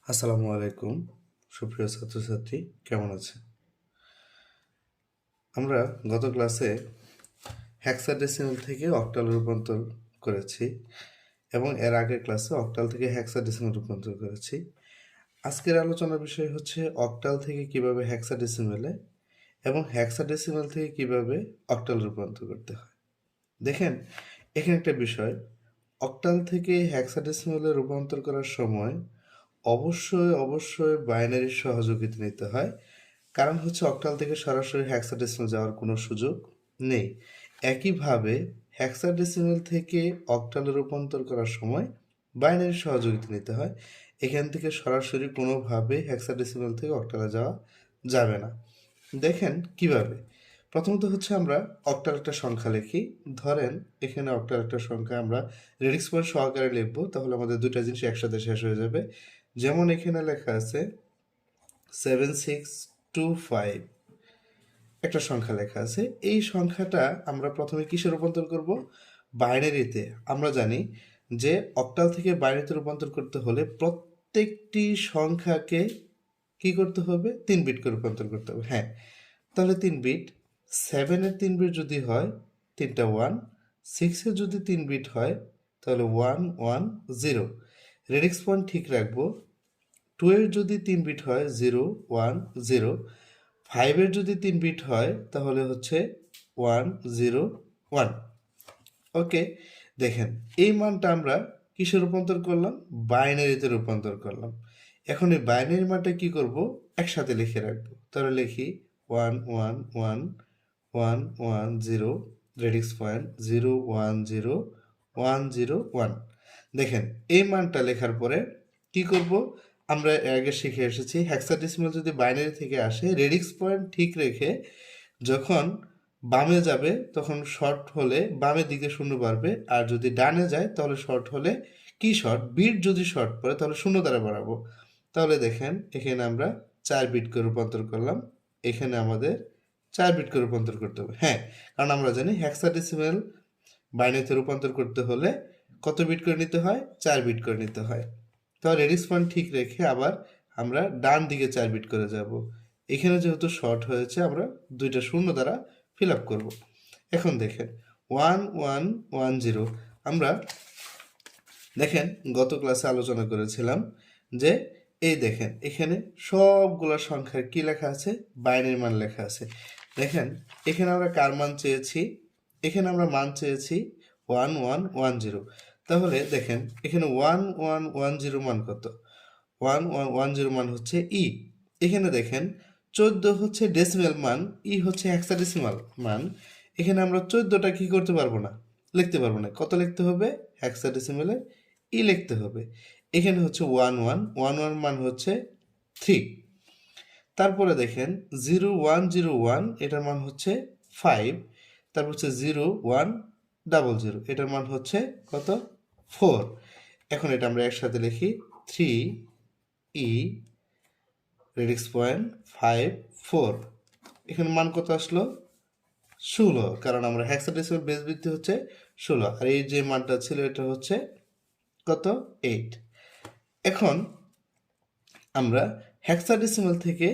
আসসালামু আলাইকুম সুপ্রিয় ছাত্রছাত্রী, কেমন আছেন? আমরা গত ক্লাসে হেক্সাডেসিমাল থেকে অক্টাল রূপান্তর করেছি এবং এর আগের ক্লাসে অক্টাল থেকে হেক্সাডেসিমাল রূপান্তর করেছি। আজকের আলোচনার বিষয় হচ্ছে অক্টাল থেকে কিভাবে হেক্সাডেসিমালে এবং হেক্সাডেসিমাল থেকে কিভাবে অক্টাল রূপান্তর করতে হয়। দেখেন, এখানে একটা বিষয়, অক্টাল থেকে হেক্সাডেসিমালে রূপান্তর করার সময় অবশ্যই বাইনারির সহযোগিতা নিতে হয়। কারণ হচ্ছে অক্টাল থেকে সরাসরি হেক্সাডেসিমাল যাওয়ার কোনো সুযোগ নেই। একইভাবে হেক্সাডেসিমাল থেকে অক্টালে রূপান্তর করার সময় বাইনারির সহযোগিতা নিতে হয়। এখান থেকে সরাসরি কোনোভাবে হেক্সাডেসিমাল থেকে অক্টালে যাওয়া যাবে না। দেখেন কিভাবে। প্রথমত হচ্ছে আমরা অক্টাল একটা সংখ্যা লিখি। ধরেন এখানে অক্টাল একটা সংখ্যা আমরা রেডিক্স পয়েন্ট সহকারে লিখবো, তাহলে আমাদের দুইটা জিনিস একসাথে শেষ হয়ে যাবে। যেমন এখানে লেখা আছে 7625, একটা সংখ্যা লেখা আছে। এই সংখ্যাটা আমরা প্রথমে কিসে রূপান্তর করব? বাইনারিতে। আমরা জানি যে অক্টাল থেকে বাইনারিতে রূপান্তর করতে হলে প্রত্যেকটি সংখ্যাকে কি করতে হবে? 3 বিট করে রূপান্তর করতে হবে। হ্যাঁ, তাহলে 3 বিট। 7-এর 3 বিট যদি হয় 3টা 1, 6-এর যদি 3 বিট হয় তাহলে 1 1 0। রেডিক্স পয়েন্ট ঠিক রাখবো। 2-এর যদি 3 বিট হয় 0 1 0। 5-এর যদি 3 বিট হয় তাহলে হচ্ছে 1 0 1। ওকে, দেখেন এই মানটা আমরা কিসে রূপান্তর করলাম? বাইনারিতে রূপান্তর করলাম। এখন এই বাইনারি মানটা কি করব? একসাথে লিখে রাখবো। তাহলে লিখি 1 1 1 1 1 0, রেডিক্স পয়েন্ট 0 1 0 1 0 1। দেখেন এই মানটা লেখার পরে কি করব? আমরা আগে শিখে এসেছি হেক্সাডেসিমাল যদি বাইনারি থেকে আসে রেডিক্স পয়েন্ট ঠিক রেখে যখন বামে যাবে তখন শর্ট হলে বামের দিকে শূন্য বাড়বে, আর যদি ডানে যায় তাহলে শর্ট হলে কি শর্ট? বিট যদি শর্ট পড়ে তাহলে শূন্য দ্বারা বাড়াবো। তাহলে দেখেন এখানে আমরা 4 বিট করে রূপান্তর করলাম। এখানে আমাদের 4 বিট করে রূপান্তর করতে হবে। হ্যাঁ, কারণ আমরা জানি হেক্সাডেসিমাল বাইনারিতে রূপান্তর করতে হলে কত বিট করে নিতে হয়? 4 বিট করে নিতে হয়। তো রেডিক্স পয়েন্ট ঠিক রেখে আবার আমরা ডান দিকে 4 বিট করে যাব। এখানে যেহেতু শর্ট হয়েছে আমরা দুইটা শূন্য দ্বারা ফিল আপ করবো। এখন দেখেন 1 1 1 0। আমরা দেখেন গত ক্লাসে আলোচনা করেছিলাম যে এই দেখেন এখানে সবগুলা সংখ্যার কি লেখা আছে? বাইনারি মান লেখা আছে। দেখেন এখানে আমরা কার মান চেয়েছি? এখানে আমরা মান চেয়েছি 1 1 1 0। তাহলে দেখেন এখানে 1 1 1 0 মান কত? 1 1 1 0 মান হচ্ছে ই। এখানে দেখেন 14 হচ্ছে ডেসিমাল মান, ই হচ্ছে হেক্সাডেসিমাল মান। এখানে আমরা 14টা কি করতে পারবো না? লিখতে পারবো না। কত লিখতে হবে? হেক্সাডেসিমালে ই লিখতে হবে। এখানে হচ্ছে 1 1 1 1 মান হচ্ছে 3। তারপরে দেখেন 0 1 0 1 এটার মান হচ্ছে 5। তারপর হচ্ছে 0 1 0 0 এটার মান হচ্ছে কত? 4। এখন এটা আমরা একসাথে লিখি 3 ই রেডিক্স পয়েন্ট 5 4। এখানে মান কত আসলো? 16, কারণ আমরা হেক্সাডেসিমাল বেস বৃদ্ধি হচ্ছে 16, আর এই যে মানটা ছিল এটা হচ্ছে কত? 8। এখন আমরা হেক্সাডেসিমাল থেকে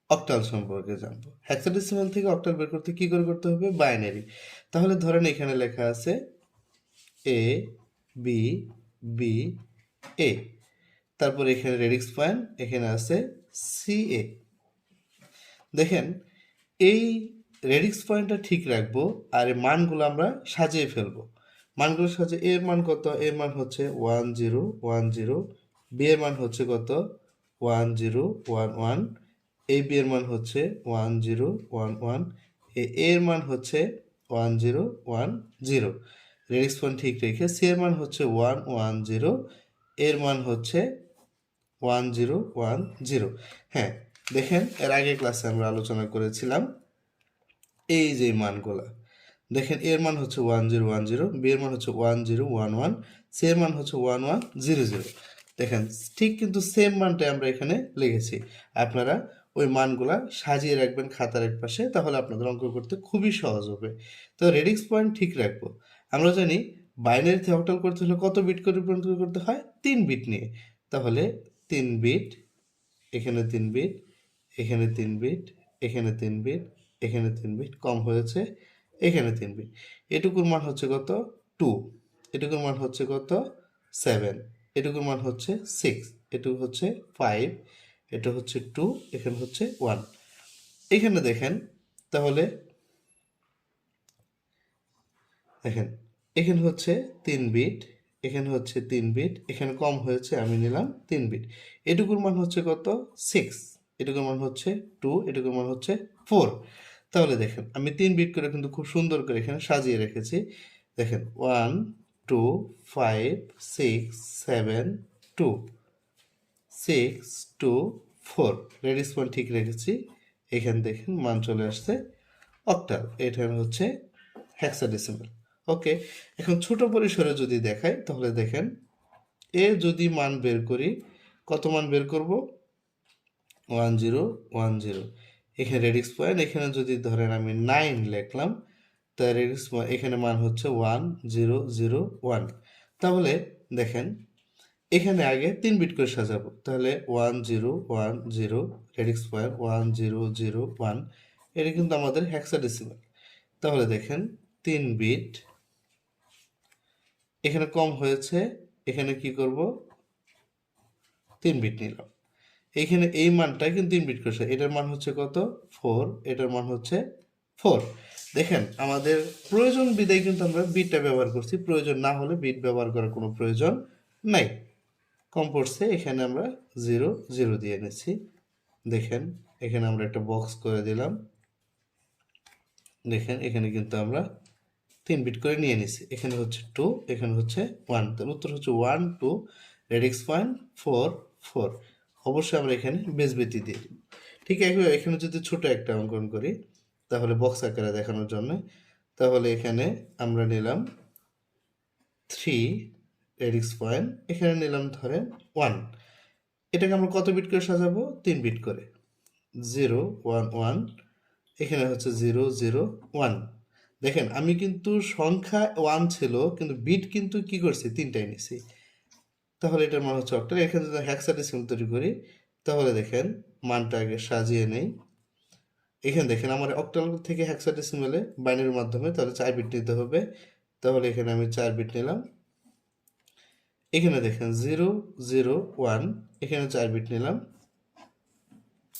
অক্টাল সম্পর্কে জানবো। হেক্সাডেসিমাল থেকে অক্টাল বের করতে কি করে করতে হবে? বাইনারি। তাহলে ধরেন এখানে লেখা আছে এ বি বি এ, তারপর এখানে রেডিক্স পয়েন্ট এখানে আছে সি এ। দেখেন এই রেডিক্স পয়েন্টটা ঠিক রাখবো আর এই মানগুলো আমরা সাজিয়ে ফেলবো। মানগুলো সাজিয়ে এর মান কত? এর মান হচ্ছে 1 0 1 0। বি এর মান হচ্ছে কত? 1 0 1 1। এই বি এর মান হচ্ছে 1 0 1 1। এর মান হচ্ছে 1 0 1 0। রেডিক্স পয়েন্ট ঠিক রেখে সি এর মান হচ্ছে 1 1 0। এর মান হচ্ছে 1 0 1 0। হ্যাঁ, দেখেন এর আগে ক্লাসে আমরা আলোচনা করেছিলাম এই যে মানগুলা। দেখেন এর মান হচ্ছে 1 0 1 0, বি এর মান হচ্ছে 1 0 1 1, সি এর মান হচ্ছে 1 1 0 0। দেখেন ঠিক কিন্তু সেম মানটাই আমরা এখানে লিখেছি। আপনারা ওই মানগুলা সাজিয়ে রাখবেন খাতার এক পাশে, তাহলে আপনাদের অঙ্ক করতে খুবই সহজ হবে। তো রেডিক্স পয়েন্ট ঠিক রাখবো। আমরা জানি বাইনারি থেকে অক্টাল করতে হলে কত বিট করে রূপান্তর করতে হয়? 3 বিট নিয়ে। তাহলে 3 বিট, এখানে 3 বিট, এখানে 3 বিট, এখানে 3 বিট, এখানে 3 বিট, কম হয়েছে এখানে 3 বিট। এটুকুর মান হচ্ছে কত 2, এটুকুর মান হচ্ছে কত 7, এটুকুর মান হচ্ছে 6, এটুকু হচ্ছে 5, এটা হচ্ছে 2, এখানে হচ্ছে 1। এখানে দেখেন তাহলে দেখেন এখানে হচ্ছে 3 বিট, এখানে হচ্ছে 3 বিট, এখানে কম হয়েছে আমি নিলাম 3 বিট। এটুকুর মান হচ্ছে কত 6, এটুকুর মান হচ্ছে 2, এটুকুর মান হচ্ছে 4। তাহলে দেখেন আমি 3 বিট করে কিন্তু খুব সুন্দর করে এখানে সাজিয়ে রেখেছি। দেখেন 1 2 5 6 7 2 6 2 4, রেডিক্স পয়েন্ট ঠিক রেখেছি। এখানে দেখেন মান চলে আসছে অক্টাল, এটা হচ্ছে হেক্সাডেসিমাল। ওকে, এখন ছোট পরিসরে যদি দেখাই তাহলে দেখেন এ যদি মান বের করি, কত মান বের করব 1010। এখানে রেডিক্স পয়েন্ট, এখানে যদি ধরেন আমি 9 লিখলাম, তাই রেডিক্স এখানে মান হচ্ছে 1001। তাহলে দেখেন এখানে আগে 3 বিট করে সাজাবো, তাহলে 1010 রেডিক্স পয়েন্ট 1001, এটা কিন্তু আমাদের হেক্সাডেসিমাল। তাহলে দেখেন 3 বিট, এখানে কম হয়েছে, এখানে কি করব 3 বিট নিলাম। এখানে এই মানটা কিন্তু 3 বিট করছে, এটার মান হচ্ছে কত 4, এটার মান হচ্ছে 4। দেখেন আমাদের প্রয়োজন বিধায় কিন্তু আমরা বিটটা ব্যবহার করছি, প্রয়োজন না হলে বিট ব্যবহার করার কোনো প্রয়োজন নাই। কম পড়ছে, এখানে আমরা 0 0 দিয়ে নিচ্ছি। দেখেন এখানে আমরা একটা বক্স করে দিলাম। দেখেন এখানে কিন্তু আমরা 3 বিট করে নিয়ে নিছি। এখানে হচ্ছে 2, এখানে হচ্ছে 1, তার উত্তর হচ্ছে 1 2, রেডিক্স পয়েন্ট 4 4। অবশ্যই আমরা এখানে বেস ব্যতি দিয়ে দিব। ঠিক একইভাবে এখানে যদি ছোট একটা অঙ্কন করি তাহলে বক্স আকারে দেখানোর জন্য, তাহলে এখানে আমরা নিলাম 3, রেডিক্স পয়েন্ট এখানে নিলাম ধরেন 1। এটাকে আমরা কত বিট করে সাজাবো 3 বিট করে, 0 1 1, এখানে হচ্ছে 0 0 1। দেখেন আমি কিন্তু সংখ্যা 1 ছিল কিন্তু বিট কিন্তু কি করছি 3টাই নিছি, তাহলে এটার মান হচ্ছে অক্টাল। এখানে যদি হেক্সাডেসিমাল তৈরি করি তাহলে দেখেন মানটা আগে সাজিয়ে নেই। এখানে দেখেন আমার অক্টাল থেকে হেক্সাডেসিমালে বাইনারির মাধ্যমে, তাহলে 4 বিট নিতে হবে, তাহলে এখানে আমি 4 বিট নিলাম। এখানে দেখেন 0 0 1, এখানে 4 বিট নিলাম।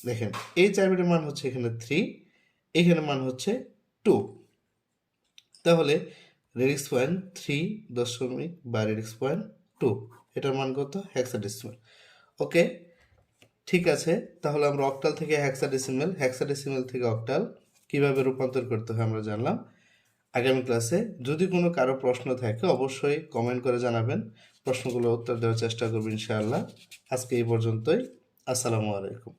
দেখেন এই 4 বিটের মান হচ্ছে এখানে 3, এখানে মান হচ্ছে 2। তাহলে রেডিক্স পয়েন্ট 3 বা রেডিক্স পয়েন্ট 2, এটার মান কত হেক্সাডেসিমাল। ওকে, ঠিক আছে। তাহলে আমরা অক্টাল থেকে হেক্সাডেসিমাল, হেক্সাডেসিমাল থেকে অক্টাল কিভাবে রূপান্তর করতে হয় আমরা জানলাম। আগামী ক্লাসে যদি কোনো কারো প্রশ্ন থাকে অবশ্যই কমেন্ট করে জানাবেন, প্রশ্নগুলো উত্তর দেওয়ার চেষ্টা করব ইনশাআল্লাহ। আজকে এই পর্যন্তই, আসসালামু আলাইকুম।